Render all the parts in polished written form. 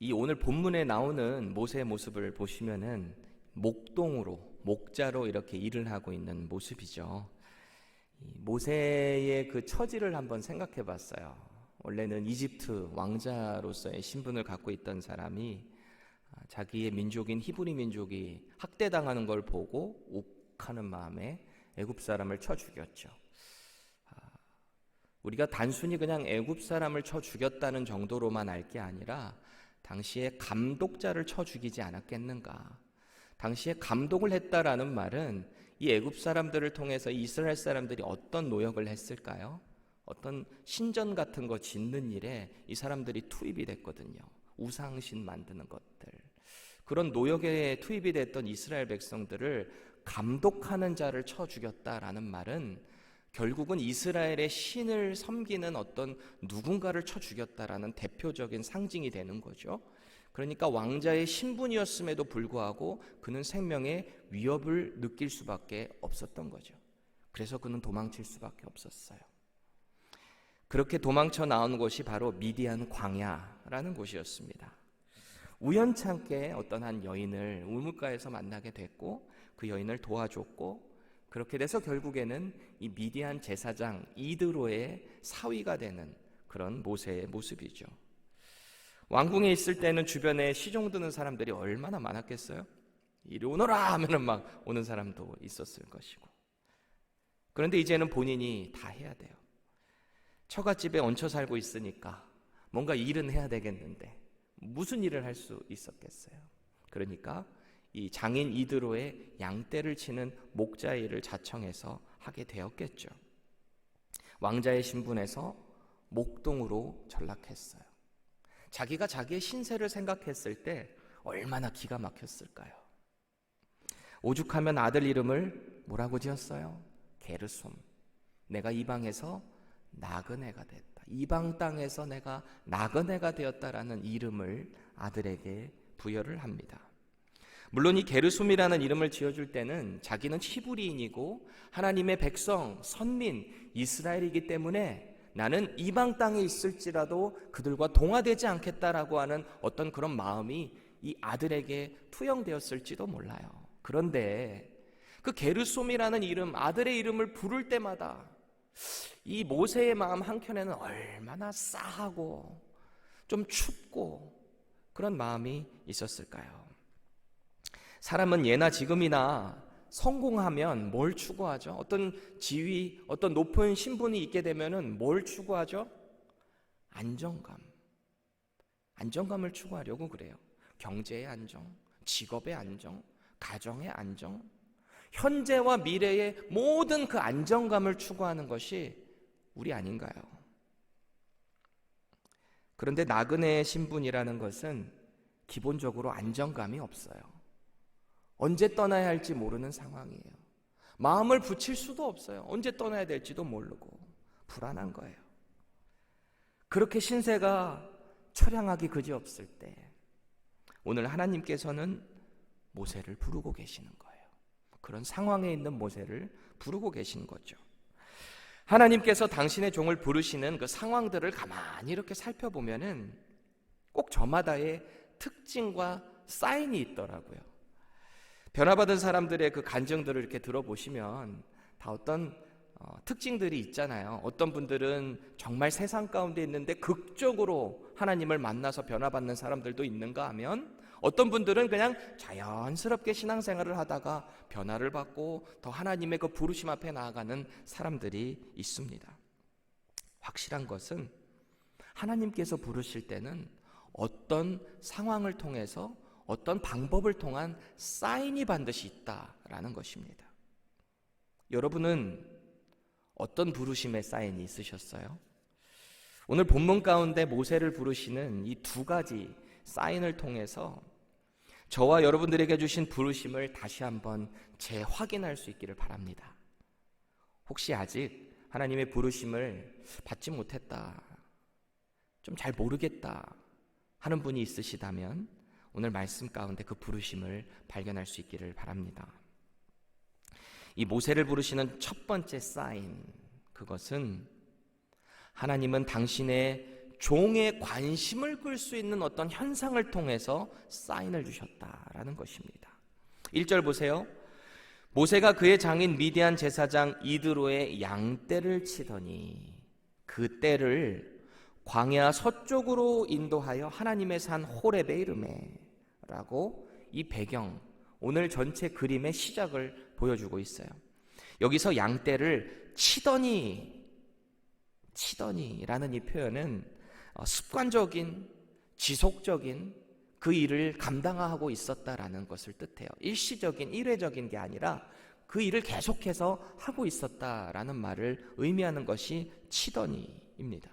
이 오늘 본문에 나오는 모세의 모습을 보시면은 목자로 이렇게 일을 하고 있는 모습이죠. 모세의 그 처지를 한번 생각해 봤어요. 원래는 이집트 왕자로서의 신분을 갖고 있던 사람이 자기의 민족인 히브리 민족이 학대당하는 걸 보고 욱하는 마음에 애굽 사람을 쳐 죽였죠. 우리가 단순히 그냥 애굽 사람을 쳐 죽였다는 정도로만 알 게 아니라 당시에 감독자를 쳐 죽이지 않았겠는가. 당시에 감독을 했다라는 말은 이 애굽 사람들을 통해서 이스라엘 사람들이 어떤 노역을 했을까요? 어떤 신전 같은 거 짓는 일에 이 사람들이 투입이 됐거든요. 우상신 만드는 것들. 그런 노역에 투입이 됐던 이스라엘 백성들을 감독하는 자를 쳐 죽였다라는 말은 결국은 이스라엘의 신을 섬기는 어떤 누군가를 쳐 죽였다라는 대표적인 상징이 되는 거죠. 그러니까 왕자의 신분이었음에도 불구하고 그는 생명의 위협을 느낄 수밖에 없었던 거죠. 그래서 그는 도망칠 수밖에 없었어요. 그렇게 도망쳐 나온 곳이 바로 미디안 광야라는 곳이었습니다. 우연찮게 어떤 한 여인을 우물가에서 만나게 됐고 그 여인을 도와줬고 그렇게 돼서 결국에는 이 미디안 제사장 이드로의 사위가 되는 그런 모세의 모습이죠. 왕궁에 있을 때는 주변에 시종 드는 사람들이 얼마나 많았겠어요? 이리 오너라 하면은 막 오는 사람도 있었을 것이고. 그런데 이제는 본인이 다 해야 돼요. 처갓집에 얹혀 살고 있으니까 뭔가 일은 해야 되겠는데 무슨 일을 할 수 있었겠어요? 그러니까 이 장인 이드로의 양떼를 치는 목자 일을 자청해서 하게 되었겠죠. 왕자의 신분에서 목동으로 전락했어요. 자기가 자기의 신세를 생각했을 때 얼마나 기가 막혔을까요? 오죽하면 아들 이름을 뭐라고 지었어요? 게르솜. 내가 이방에서 나그네가 됐다. 이방 땅에서 내가 나그네가 되었다라는 이름을 아들에게 부여를 합니다. 물론 이 게르솜이라는 이름을 지어줄 때는 자기는 히브리인이고 하나님의 백성, 선민, 이스라엘이기 때문에 나는 이방 땅에 있을지라도 그들과 동화되지 않겠다라고 하는 어떤 그런 마음이 이 아들에게 투영되었을지도 몰라요. 그런데 그 게르솜이라는 이름, 아들의 이름을 부를 때마다 이 모세의 마음 한켠에는 얼마나 싸하고 좀 춥고 그런 마음이 있었을까요? 사람은 예나 지금이나 성공하면 뭘 추구하죠? 어떤 지위, 어떤 높은 신분이 있게 되면은 뭘 추구하죠? 안정감을 추구하려고 그래요. 경제의 안정, 직업의 안정, 가정의 안정, 현재와 미래의 모든 그 안정감을 추구하는 것이 우리 아닌가요? 그런데 나그네의 신분이라는 것은 기본적으로 안정감이 없어요. 언제 떠나야 할지 모르는 상황이에요. 마음을 붙일 수도 없어요. 언제 떠나야 될지도 모르고 불안한 거예요. 그렇게 신세가 처량하기 그지없을 때 오늘 하나님께서는 모세를 부르고 계시는 거예요. 그런 상황에 있는 모세를 부르고 계신 거죠. 하나님께서 당신의 종을 부르시는 그 상황들을 가만히 이렇게 살펴보면은 꼭 저마다의 특징과 사인이 있더라고요. 변화받은 사람들의 그 간증들을 이렇게 들어보시면 다 어떤 특징들이 있잖아요. 어떤 분들은 정말 세상 가운데 있는데 극적으로 하나님을 만나서 변화받는 사람들도 있는가 하면 어떤 분들은 그냥 자연스럽게 신앙생활을 하다가 변화를 받고 더 하나님의 그 부르심 앞에 나아가는 사람들이 있습니다. 확실한 것은 하나님께서 부르실 때는 어떤 상황을 통해서 어떤 방법을 통한 사인이 반드시 있다라는 것입니다. 여러분은 어떤 부르심의 사인이 있으셨어요? 오늘 본문 가운데 모세를 부르시는 이 두 가지 사인을 통해서 저와 여러분들에게 주신 부르심을 다시 한번 재확인할 수 있기를 바랍니다. 혹시 아직 하나님의 부르심을 받지 못했다, 좀 잘 모르겠다 하는 분이 있으시다면 오늘 말씀 가운데 그 부르심을 발견할 수 있기를 바랍니다. 이 모세를 부르시는 첫 번째 사인, 그것은 하나님은 당신의 종의 관심을 끌 수 있는 어떤 현상을 통해서 사인을 주셨다라는 것입니다. 1절 보세요. 모세가 그의 장인 미디안 제사장 이드로의 양떼를 치더니 그 떼를 광야 서쪽으로 인도하여 하나님의 산 호렙에 이르매 라고 이 배경, 오늘 전체 그림의 시작을 보여주고 있어요. 여기서 양떼를 치더니라는 이 표현은 습관적인, 지속적인 그 일을 감당하고 있었다라는 것을 뜻해요. 일시적인, 일회적인 게 아니라 그 일을 계속해서 하고 있었다라는 말을 의미하는 것이 치더니입니다.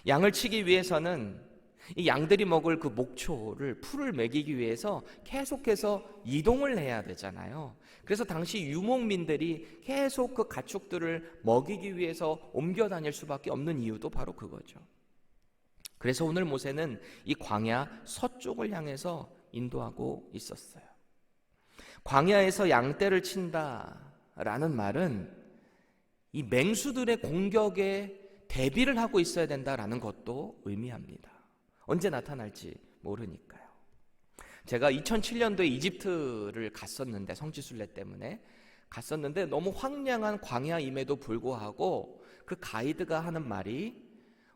양을 치기 위해서는 이 양들이 먹을 그 목초를, 풀을 먹이기 위해서 계속해서 이동을 해야 되잖아요. 그래서 당시 유목민들이 계속 그 가축들을 먹이기 위해서 옮겨 다닐 수밖에 없는 이유도 바로 그거죠. 그래서 오늘 모세는 이 광야 서쪽을 향해서 인도하고 있었어요. 광야에서 양떼를 친다라는 말은 이 맹수들의 공격에 대비를 하고 있어야 된다라는 것도 의미합니다. 언제 나타날지 모르니까요. 제가 2007년도에 이집트를 갔었는데, 성지순례 때문에 갔었는데 너무 황량한 광야임에도 불구하고 그 가이드가 하는 말이,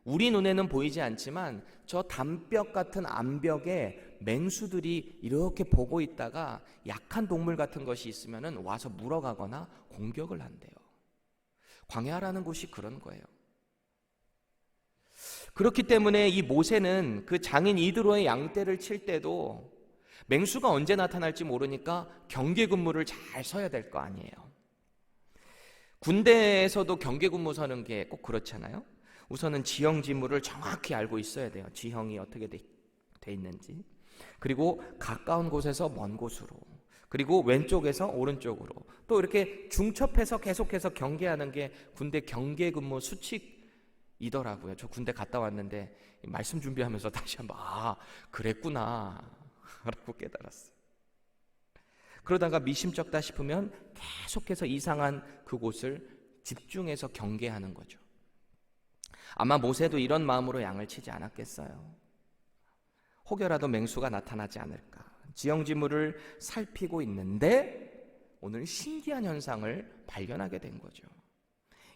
우리 눈에는 보이지 않지만 저 담벽 같은 암벽에 맹수들이 이렇게 보고 있다가 약한 동물 같은 것이 있으면 와서 물어가거나 공격을 한대요. 광야라는 곳이 그런 거예요. 그렇기 때문에 이 모세는 그 장인 이드로의 양떼를 칠 때도 맹수가 언제 나타날지 모르니까 경계 근무를 잘 서야 될 거 아니에요. 군대에서도 경계 근무 서는 게 꼭 그렇잖아요. 우선은 지형 지물을 정확히 알고 있어야 돼요. 지형이 어떻게 돼 있는지. 그리고 가까운 곳에서 먼 곳으로, 그리고 왼쪽에서 오른쪽으로, 또 이렇게 중첩해서 계속해서 경계하는 게 군대 경계 근무 수칙이더라고요. 저 군대 갔다 왔는데 말씀 준비하면서 다시 한번 그랬구나 라고 깨달았어요. 그러다가 미심쩍다 싶으면 계속해서 이상한 그곳을 집중해서 경계하는 거죠. 아마 모세도 이런 마음으로 양을 치지 않았겠어요. 혹여라도 맹수가 나타나지 않을까, 지형지물을 살피고 있는데 오늘 신기한 현상을 발견하게 된 거죠.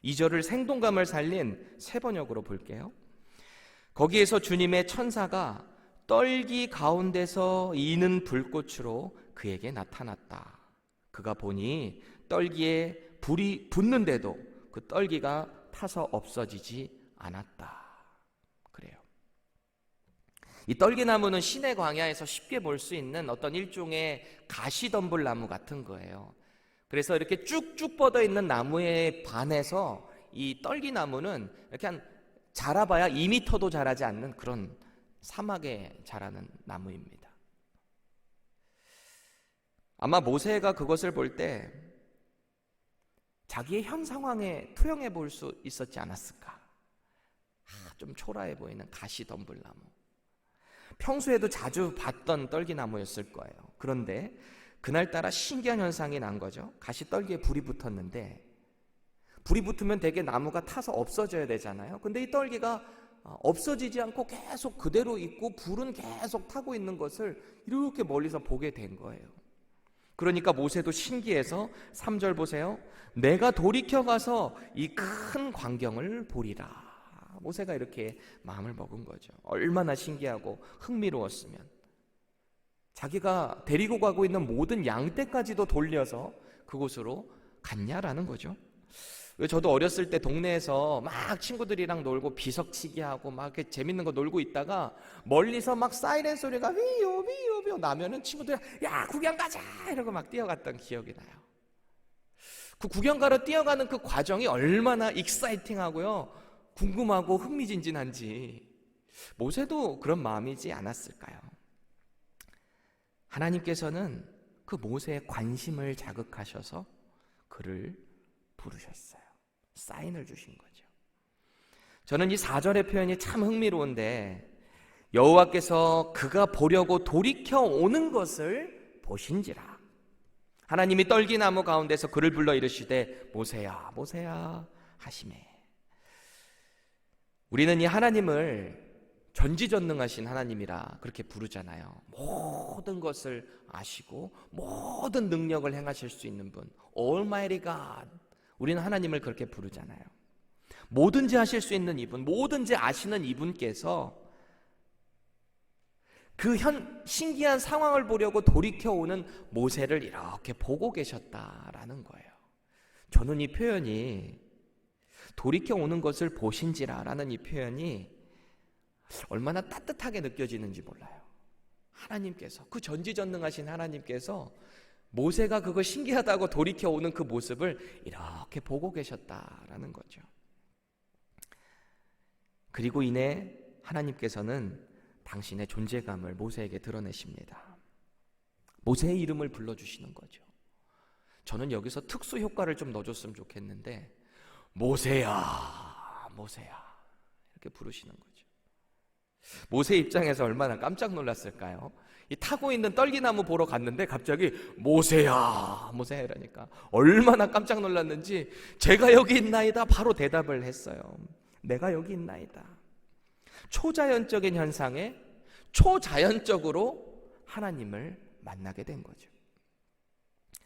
2절을 생동감을 살린 새 번역으로 볼게요. 거기에서 주님의 천사가 떨기 가운데서 이는 불꽃으로 그에게 나타났다. 그가 보니 떨기에 불이 붙는데도 그 떨기가 타서 없어지지 않았다. 그래요. 이 떨기나무는 시내 광야에서 쉽게 볼 수 있는 어떤 일종의 가시덤불나무 같은 거예요. 그래서 이렇게 쭉쭉 뻗어 있는 나무에 반해서 이 떨기나무는 이렇게 한 자라봐야 2m도 자라지 않는 그런 사막에 자라는 나무입니다. 아마 모세가 그것을 볼 때 자기의 현 상황에 투영해 볼 수 있었지 않았을까? 좀 초라해 보이는 가시덤불나무. 평소에도 자주 봤던 떨기나무였을 거예요. 그런데 그날따라 신기한 현상이 난 거죠. 가시떨기에 불이 붙었는데, 불이 붙으면 되게 나무가 타서 없어져야 되잖아요. 근데 이 떨기가 없어지지 않고 계속 그대로 있고 불은 계속 타고 있는 것을 이렇게 멀리서 보게 된 거예요. 그러니까 모세도 신기해서 3절 보세요. 내가 돌이켜 가서 이 큰 광경을 보리라. 모세가 이렇게 마음을 먹은 거죠. 얼마나 신기하고 흥미로웠으면. 자기가 데리고 가고 있는 모든 양떼까지도 돌려서 그곳으로 갔냐라는 거죠. 저도 어렸을 때 동네에서 막 친구들이랑 놀고 비석치기 하고 막 이렇게 재밌는 거 놀고 있다가 멀리서 막 사이렌 소리가 위요 위요 위요 나면은 친구들이 야 구경 가자 이러고 막 뛰어갔던 기억이 나요. 그 구경 가러 뛰어가는 그 과정이 얼마나 익사이팅하고요, 궁금하고 흥미진진한지 모세도 그런 마음이지 않았을까요? 하나님께서는 그 모세의 관심을 자극하셔서 그를 부르셨어요. 사인을 주신 거죠. 저는 이 4절의 표현이 참 흥미로운데, 여호와께서 그가 보려고 돌이켜 오는 것을 보신지라. 하나님이 떨기나무 가운데서 그를 불러 이르시되 모세야 모세야 하시매. 우리는 이 하나님을 전지전능하신 하나님이라 그렇게 부르잖아요. 모든 것을 아시고 모든 능력을 행하실 수 있는 분, Almighty God. 우리는 하나님을 그렇게 부르잖아요. 뭐든지 하실 수 있는 이분, 뭐든지 아시는 이분께서 그 신기한 상황을 보려고 돌이켜오는 모세를 이렇게 보고 계셨다라는 거예요. 저는 이 표현이 돌이켜오는 것을 보신지라라는 이 표현이 얼마나 따뜻하게 느껴지는지 몰라요. 하나님께서, 그 전지전능하신 하나님께서 모세가 그거 신기하다고 돌이켜오는 그 모습을 이렇게 보고 계셨다라는 거죠. 그리고 이내 하나님께서는 당신의 존재감을 모세에게 드러내십니다. 모세의 이름을 불러주시는 거죠. 저는 여기서 특수 효과를 좀 넣어줬으면 좋겠는데, 모세야, 모세야 이렇게 부르시는 거죠. 모세 입장에서 얼마나 깜짝 놀랐을까요? 이 타고 있는 떨기나무 보러 갔는데 갑자기 모세야, 모세야 이러니까 얼마나 깜짝 놀랐는지, 제가 여기 있나이다 바로 대답을 했어요. 내가 여기 있나이다. 초자연적인 현상에 초자연적으로 하나님을 만나게 된 거죠.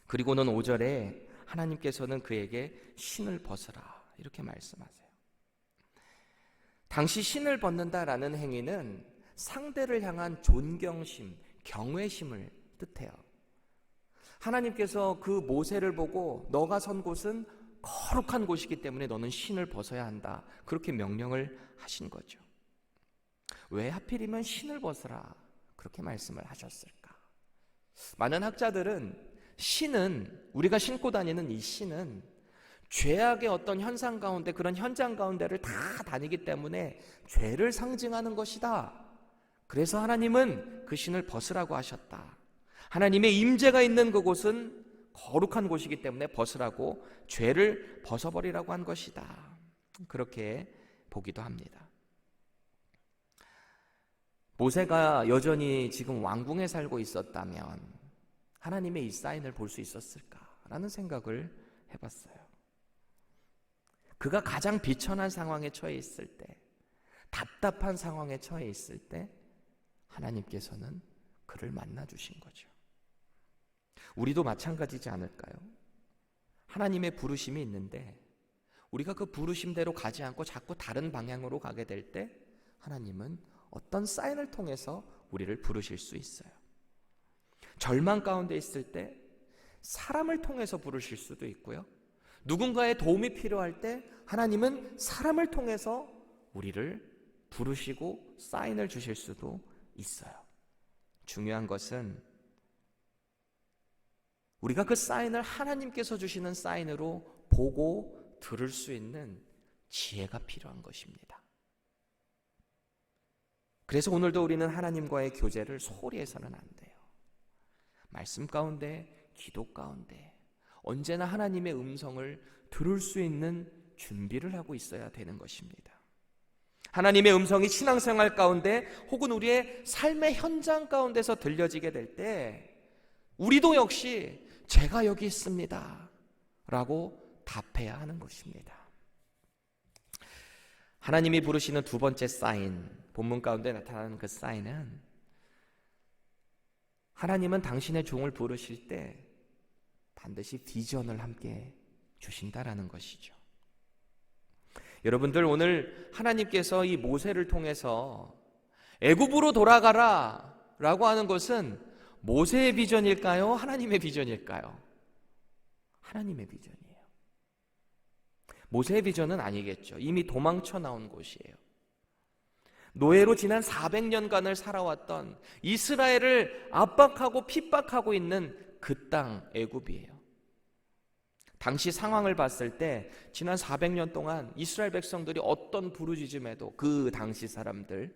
그리고는 5절에 하나님께서는 그에게 신을 벗으라 이렇게 말씀하세요. 당시 신을 벗는다라는 행위는 상대를 향한 존경심, 경외심을 뜻해요. 하나님께서 그 모세를 보고 너가 선 곳은 거룩한 곳이기 때문에 너는 신을 벗어야 한다, 그렇게 명령을 하신 거죠. 왜 하필이면 신을 벗으라 그렇게 말씀을 하셨을까? 많은 학자들은 신은, 우리가 신고 다니는 이 신은 죄악의 어떤 현상 가운데, 그런 현장 가운데를 다 다니기 때문에 죄를 상징하는 것이다. 그래서 하나님은 그 신을 벗으라고 하셨다. 하나님의 임재가 있는 그곳은 거룩한 곳이기 때문에 벗으라고, 죄를 벗어버리라고 한 것이다. 그렇게 보기도 합니다. 모세가 여전히 지금 왕궁에 살고 있었다면 하나님의 이 사인을 볼 수 있었을까라는 생각을 해봤어요. 그가 가장 비천한 상황에 처해 있을 때, 답답한 상황에 처해 있을 때 하나님께서는 그를 만나주신 거죠. 우리도 마찬가지지 않을까요? 하나님의 부르심이 있는데 우리가 그 부르심대로 가지 않고 자꾸 다른 방향으로 가게 될 때 하나님은 어떤 사인을 통해서 우리를 부르실 수 있어요. 절망 가운데 있을 때 사람을 통해서 부르실 수도 있고요. 누군가의 도움이 필요할 때 하나님은 사람을 통해서 우리를 부르시고 사인을 주실 수도 있어요. 중요한 것은 우리가 그 사인을 하나님께서 주시는 사인으로 보고 들을 수 있는 지혜가 필요한 것입니다. 그래서 오늘도 우리는 하나님과의 교제를 소홀히 해서는 안 돼요. 말씀 가운데, 기도 가운데 언제나 하나님의 음성을 들을 수 있는 준비를 하고 있어야 되는 것입니다. 하나님의 음성이 신앙생활 가운데 혹은 우리의 삶의 현장 가운데서 들려지게 될 때 우리도 역시 제가 여기 있습니다 라고 답해야 하는 것입니다. 하나님이 부르시는 두 번째 사인, 본문 가운데 나타나는 그 사인은, 하나님은 당신의 종을 부르실 때 반드시 비전을 함께 주신다라는 것이죠. 여러분들, 오늘 하나님께서 이 모세를 통해서 애굽으로 돌아가라 라고 하는 것은 모세의 비전일까요? 하나님의 비전일까요? 하나님의 비전이에요. 모세의 비전은 아니겠죠. 이미 도망쳐 나온 곳이에요. 노예로 지난 400년간을 살아왔던, 이스라엘을 압박하고 핍박하고 있는 그 땅 애굽이에요. 당시 상황을 봤을 때 지난 400년 동안 이스라엘 백성들이 어떤 부르짖음에도 그 당시 사람들,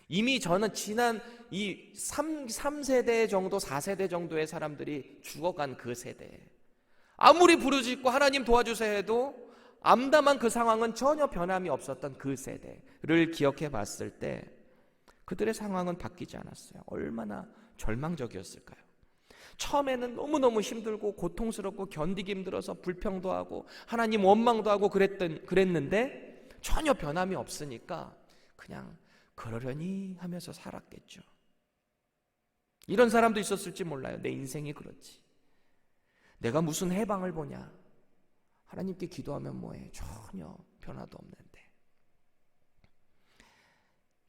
이미 저는 지난 이 3세대 정도, 4세대 정도의 사람들이 죽어간 그 세대, 아무리 부르짖고 하나님 도와주세요 해도 암담한 그 상황은 전혀 변함이 없었던 그 세대를 기억해 봤을 때 그들의 상황은 바뀌지 않았어요. 얼마나 절망적이었을까요? 처음에는 너무너무 힘들고 고통스럽고 견디기 힘들어서 불평도 하고 하나님 원망도 하고 그랬는데 전혀 변함이 없으니까 그냥 그러려니 하면서 살았겠죠. 이런 사람도 있었을지 몰라요. 내 인생이 그렇지. 내가 무슨 해방을 보냐? 하나님께 기도하면 뭐해? 전혀 변화도 없는데.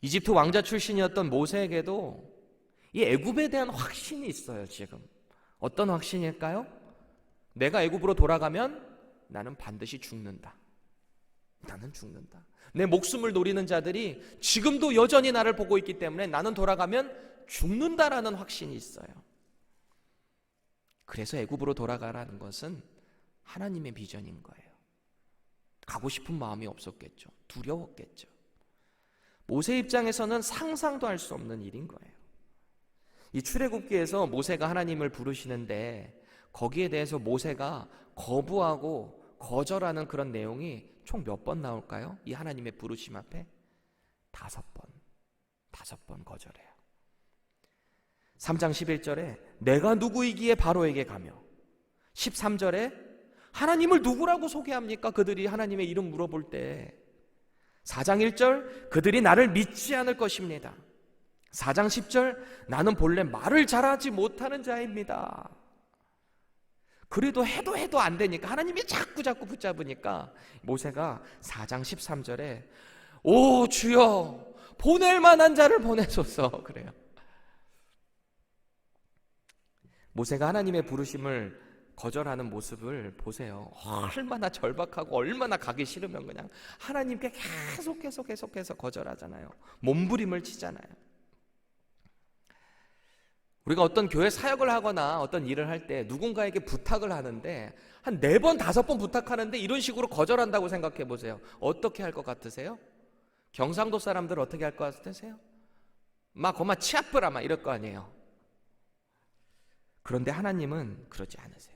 이집트 왕자 출신이었던 모세에게도 이 애굽에 대한 확신이 있어요. 지금 어떤 확신일까요? 내가 애굽으로 돌아가면 나는 반드시 죽는다. 나는 죽는다. 내 목숨을 노리는 자들이 지금도 여전히 나를 보고 있기 때문에 나는 돌아가면 죽는다라는 확신이 있어요. 그래서 애굽으로 돌아가라는 것은 하나님의 비전인 거예요. 가고 싶은 마음이 없었겠죠. 두려웠겠죠. 모세 입장에서는 상상도 할 수 없는 일인 거예요. 이 출애굽기에서 모세가 하나님을 부르시는데 거기에 대해서 모세가 거부하고 거절하는 그런 내용이 총 몇 번 나올까요? 이 하나님의 부르심 앞에 5번 거절해요. 3장 11절에 내가 누구이기에 바로에게 가며, 13절에 하나님을 누구라고 소개합니까? 그들이 하나님의 이름 물어볼 때 4장 1절 그들이 나를 믿지 않을 것입니다. 4장 10절 나는 본래 말을 잘하지 못하는 자입니다. 그래도 해도 안 되니까 하나님이 자꾸 붙잡으니까 모세가 4장 13절에 오 주여 보낼 만한 자를 보내소서 그래요. 모세가 하나님의 부르심을 거절하는 모습을 보세요. 얼마나 절박하고 얼마나 가기 싫으면 그냥 하나님께 계속해서 거절하잖아요. 몸부림을 치잖아요. 우리가 어떤 교회 사역을 하거나 어떤 일을 할 때 누군가에게 부탁을 하는데 한 4번, 5번 부탁하는데 이런 식으로 거절한다고 생각해 보세요. 어떻게 할 것 같으세요? 경상도 사람들 어떻게 할 것 같으세요? 막 거마 치아프라 막 이럴 거 아니에요. 그런데 하나님은 그러지 않으세요.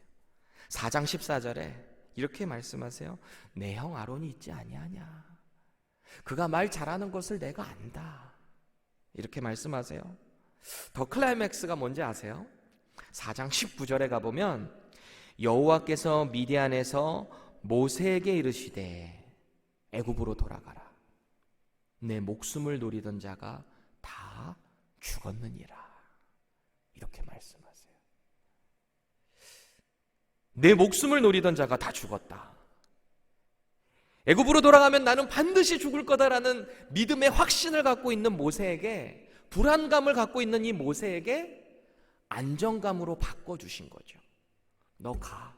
4장 14절에 이렇게 말씀하세요. 내 형 아론이 있지 아니하냐. 그가 말 잘하는 것을 내가 안다. 이렇게 말씀하세요. 더 클라이맥스가 뭔지 아세요? 4장 19절에 가보면 여호와께서 미디안에서 모세에게 이르시되 애굽으로 돌아가라. 내 목숨을 노리던 자가 다 죽었느니라. 이렇게 말씀하세요. 내 목숨을 노리던 자가 다 죽었다. 애굽으로 돌아가면 나는 반드시 죽을 거다라는 믿음의 확신을 갖고 있는 모세에게, 불안감을 갖고 있는 이 모세에게 안정감으로 바꿔주신 거죠. 너 가.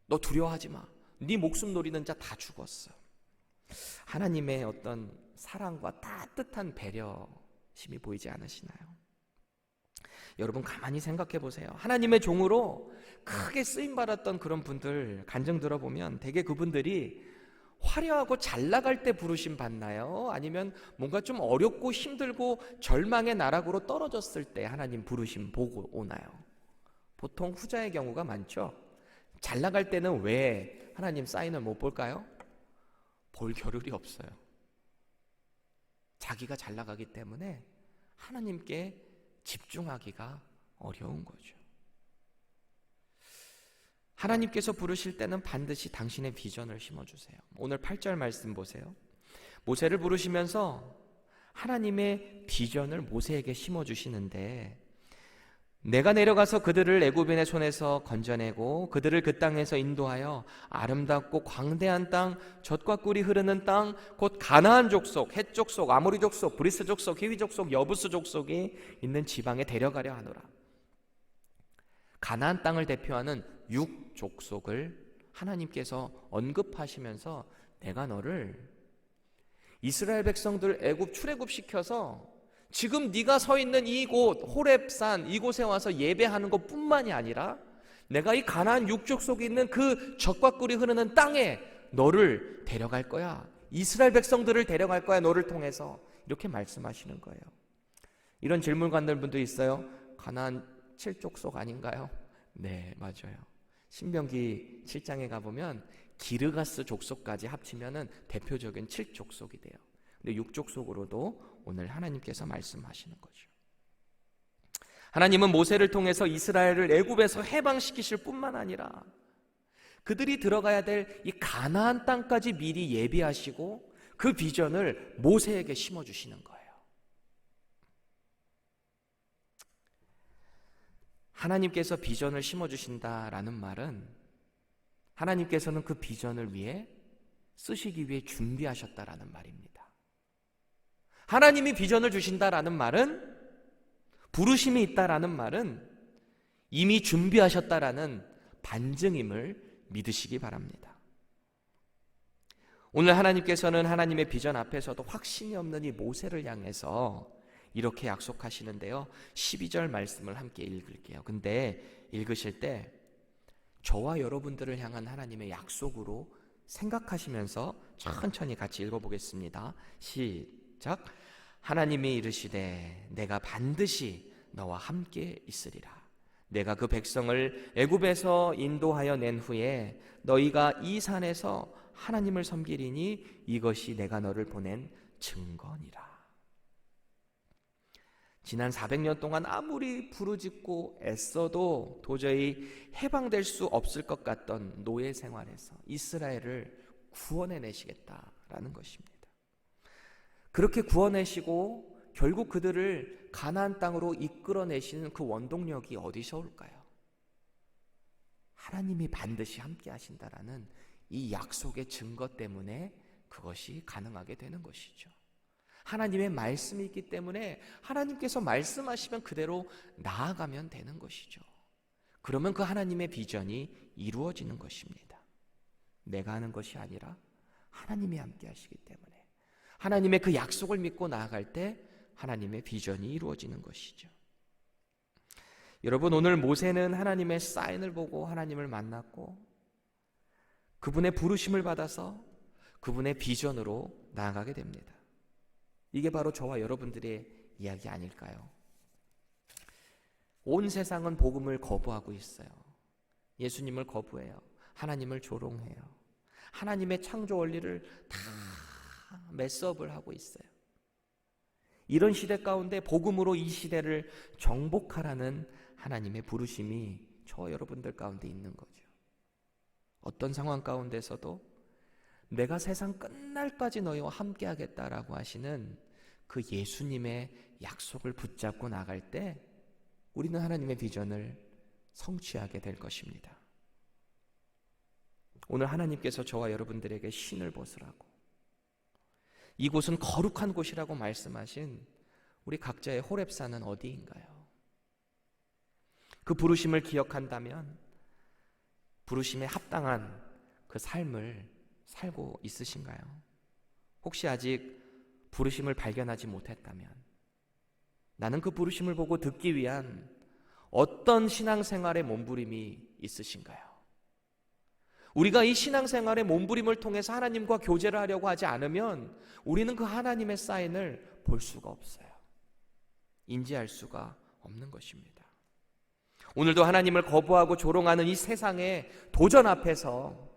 너 두려워하지 마. 네 목숨 노리는 자 다 죽었어. 하나님의 어떤 사랑과 따뜻한 배려심이 보이지 않으시나요? 여러분 가만히 생각해 보세요. 하나님의 종으로 크게 쓰임받았던 그런 분들 간증 들어보면 대개 그분들이 화려하고 잘 나갈 때 부르심 받나요? 아니면 뭔가 좀 어렵고 힘들고 절망의 나락으로 떨어졌을 때 하나님 부르심 보고 오나요? 보통 후자의 경우가 많죠. 잘 나갈 때는 왜 하나님 사인을 못 볼까요? 볼 겨를이 없어요. 자기가 잘 나가기 때문에 하나님께 집중하기가 어려운 거죠. 하나님께서 부르실 때는 반드시 당신의 비전을 심어주세요. 오늘 8절 말씀 보세요. 모세를 부르시면서 하나님의 비전을 모세에게 심어주시는데 내가 내려가서 그들을 애굽인의 손에서 건져내고 그들을 그 땅에서 인도하여 아름답고 광대한 땅, 젖과 꿀이 흐르는 땅, 곧 가나안 족속, 헷 족속, 아모리 족속, 브리스 족속, 히위 족속, 여부스 족속이 있는 지방에 데려가려 하노라. 가나안 땅을 대표하는 6족속을 하나님께서 언급하시면서 내가 너를 이스라엘 백성들 애굽 출애굽시켜서 지금 네가 서 있는 이곳 호렙산 이곳에 와서 예배하는 것뿐만이 아니라 내가 이 가나안 6족속에 있는 그 젖과 꿀이 흐르는 땅에 너를 데려갈 거야. 이스라엘 백성들을 데려갈 거야. 너를 통해서. 이렇게 말씀하시는 거예요. 이런 질문 갖는 분도 있어요. 가나안 7족속 아닌가요? 네, 맞아요. 신명기 7장에 가보면 기르가스 족속까지 합치면은 대표적인 7족속이 돼요. 근데 6족속으로도 오늘 하나님께서 말씀하시는 거죠. 하나님은 모세를 통해서 이스라엘을 애굽에서 해방시키실 뿐만 아니라 그들이 들어가야 될 이 가나안 땅까지 미리 예비하시고 그 비전을 모세에게 심어주시는 거예요. 하나님께서 비전을 심어주신다라는 말은 하나님께서는 그 비전을 위해 쓰시기 위해 준비하셨다라는 말입니다. 하나님이 비전을 주신다라는 말은, 부르심이 있다라는 말은 이미 준비하셨다라는 반증임을 믿으시기 바랍니다. 오늘 하나님께서는 하나님의 비전 앞에서도 확신이 없는 이 모세를 향해서 이렇게 약속하시는데요. 12절 말씀을 함께 읽을게요. 근데 읽으실 때 저와 여러분들을 향한 하나님의 약속으로 생각하시면서 천천히 같이 읽어보겠습니다. 시작. 하나님이 이르시되 내가 반드시 너와 함께 있으리라. 내가 그 백성을 애굽에서 인도하여 낸 후에 너희가 이 산에서 하나님을 섬기리니 이것이 내가 너를 보낸 증거니라. 지난 400년 동안 아무리 부르짖고 애써도 도저히 해방될 수 없을 것 같던 노예 생활에서 이스라엘을 구원해내시겠다라는 것입니다. 그렇게 구원해시고 결국 그들을 가나안 땅으로 이끌어내시는 그 원동력이 어디서 올까요? 하나님이 반드시 함께 하신다라는 이 약속의 증거 때문에 그것이 가능하게 되는 것이죠. 하나님의 말씀이 있기 때문에 하나님께서 말씀하시면 그대로 나아가면 되는 것이죠. 그러면 그 하나님의 비전이 이루어지는 것입니다. 내가 하는 것이 아니라 하나님이 함께 하시기 때문에 하나님의 그 약속을 믿고 나아갈 때 하나님의 비전이 이루어지는 것이죠. 여러분, 오늘 모세는 하나님의 사인을 보고 하나님을 만났고 그분의 부르심을 받아서 그분의 비전으로 나아가게 됩니다. 이게 바로 저와 여러분들의 이야기 아닐까요? 온 세상은 복음을 거부하고 있어요. 예수님을 거부해요. 하나님을 조롱해요. 하나님의 창조 원리를 다 메스업을 하고 있어요. 이런 시대 가운데 복음으로 이 시대를 정복하라는 하나님의 부르심이 저와 여러분들 가운데 있는 거죠. 어떤 상황 가운데서도 내가 세상 끝날까지 너희와 함께 하겠다라고 하시는 그 예수님의 약속을 붙잡고 나갈 때 우리는 하나님의 비전을 성취하게 될 것입니다. 오늘 하나님께서 저와 여러분들에게 신을 벗으라고, 이곳은 거룩한 곳이라고 말씀하신 우리 각자의 호렙산은 어디인가요? 그 부르심을 기억한다면 부르심에 합당한 그 삶을 살고 있으신가요? 혹시 아직 부르심을 발견하지 못했다면 나는 그 부르심을 보고 듣기 위한 어떤 신앙생활의 몸부림이 있으신가요? 우리가 이 신앙생활의 몸부림을 통해서 하나님과 교제를 하려고 하지 않으면 우리는 그 하나님의 사인을 볼 수가 없어요. 인지할 수가 없는 것입니다. 오늘도 하나님을 거부하고 조롱하는 이 세상의 도전 앞에서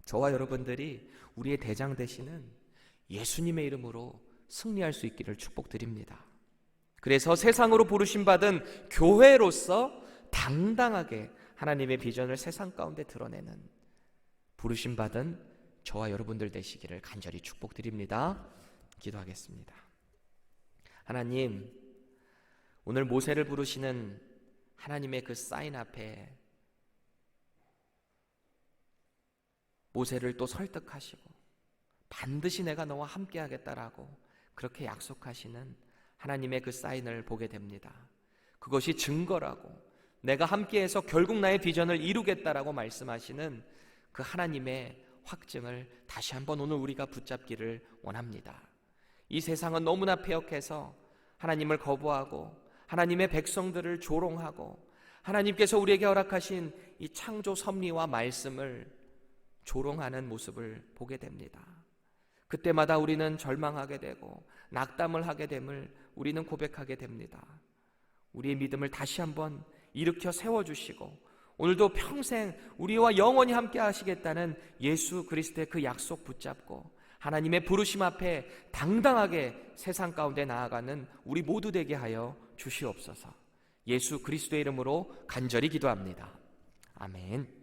저와 여러분들이 우리의 대장 되시는 예수님의 이름으로 승리할 수 있기를 축복드립니다. 그래서 세상으로 부르심받은 교회로서 당당하게 하나님의 비전을 세상 가운데 드러내는 부르심받은 저와 여러분들 되시기를 간절히 축복드립니다. 기도하겠습니다. 하나님, 오늘 모세를 부르시는 하나님의 그 사인 앞에 모세를 또 설득하시고 반드시 내가 너와 함께 하겠다라고 그렇게 약속하시는 하나님의 그 사인을 보게 됩니다. 그것이 증거라고, 내가 함께해서 결국 나의 비전을 이루겠다라고 말씀하시는 그 하나님의 확증을 다시 한번 오늘 우리가 붙잡기를 원합니다. 이 세상은 너무나 패역해서 하나님을 거부하고 하나님의 백성들을 조롱하고 하나님께서 우리에게 허락하신 이 창조 섭리와 말씀을 조롱하는 모습을 보게 됩니다. 그때마다 우리는 절망하게 되고 낙담을 하게 됨을 우리는 고백하게 됩니다. 우리의 믿음을 다시 한번 일으켜 세워주시고 오늘도 평생 우리와 영원히 함께 하시겠다는 예수 그리스도의 그 약속 붙잡고 하나님의 부르심 앞에 당당하게 세상 가운데 나아가는 우리 모두 되게 하여 주시옵소서. 예수 그리스도의 이름으로 간절히 기도합니다. 아멘.